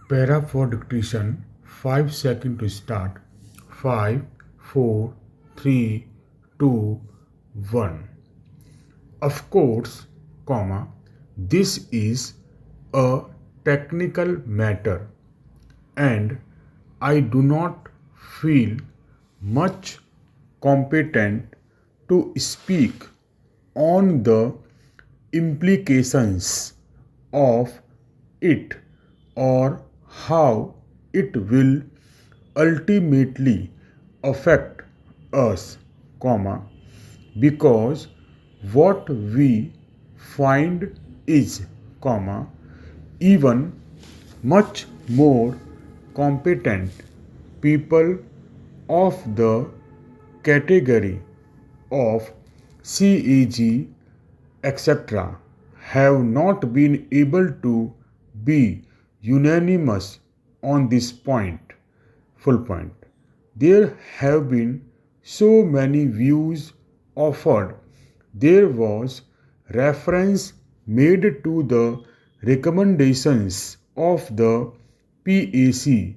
Para for dictation, 5 seconds to start. 5, 4, 3, 2, 1. Of course, comma, this is a technical matter and I do not feel much competent to speak on the implications of it or how it will ultimately affect us, comma, because what we find is, comma, even much more competent people of the category of CEG, etc., have not been able to be unanimous on this point. Full point. There have been so many views offered. There was reference made to the recommendations of the PAC.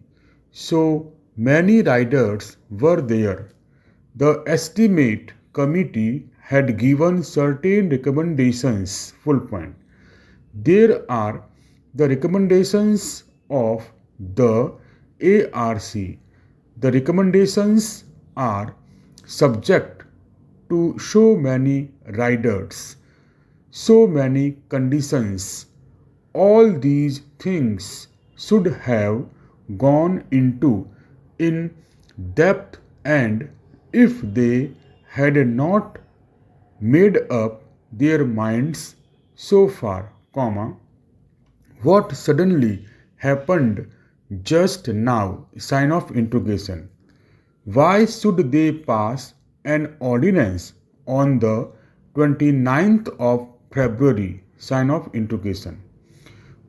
So many riders were there. The estimate committee had given certain recommendations. Full point. There are the recommendations of the ARC. The recommendations are subject to so many riders, so many conditions. All these things should have gone into in depth, and if they had not made up their minds so far, comma, what suddenly happened just now? Sign of interrogation. Why should they pass an ordinance on the 29th of February? Sign of interrogation.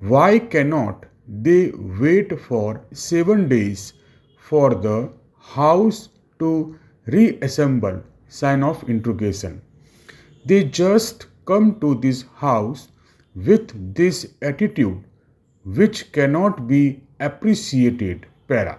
Why cannot they wait for 7 days for the House to reassemble? Sign of interrogation. They just come to this house with this attitude which cannot be appreciated. Para.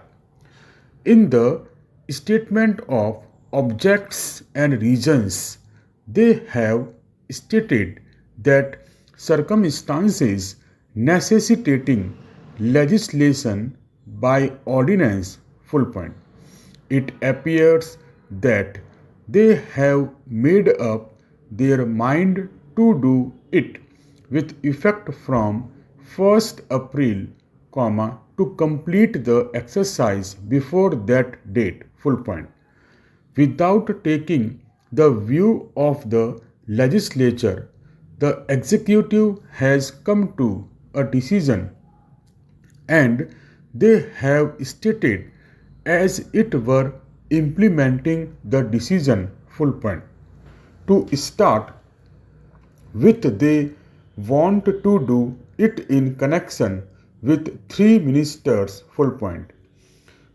In the statement of objects and reasons, they have stated that circumstances necessitating legislation by ordinance. Full point. It appears that they have made up their mind to do it with effect from 1st April, comma, to complete the exercise before that date. Full point. Without taking the view of the legislature, the executive has come to a decision and they have stated as it were implementing the decision. Full point. To start with, they want to do it in connection with 3 ministers. Full point.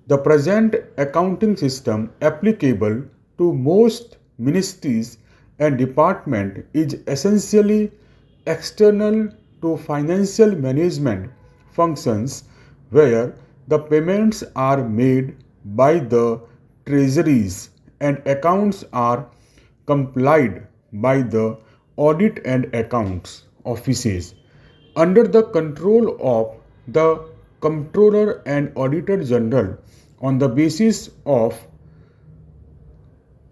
The present accounting system applicable to most ministries and departments is essentially external to financial management functions where the payments are made by the treasuries and accounts are complied by the audit and accounts offices under the control of the Comptroller and Auditor General on the basis of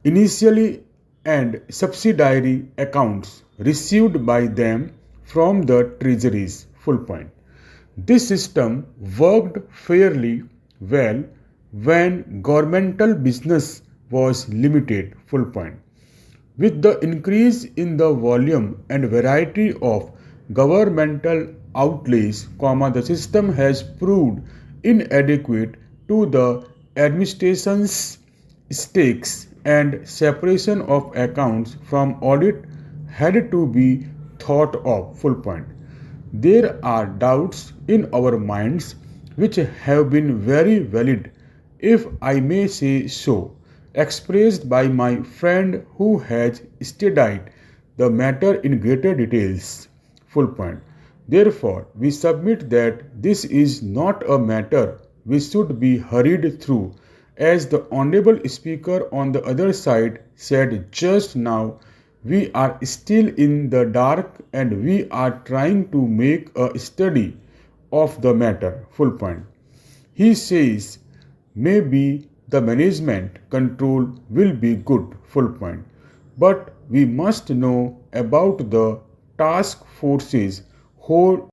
initially and subsidiary accounts received by them from the treasuries. Full point. This system worked fairly well when governmental business was limited. Full point. With the increase in the volume and variety of governmental outlays, the system has proved inadequate to the administration's stakes and separation of accounts from audit had to be thought of. Full point. There are doubts in our minds which have been very valid, if I may say so, expressed by my friend who has studied the matter in greater details. Full point. Therefore, we submit that this is not a matter we should be hurried through. As the Honorable Speaker on the other side said just now, we are still in the dark and we are trying to make a study of the matter. Full point. He says maybe the management control will be good. Full point. But we must know about the task force's whole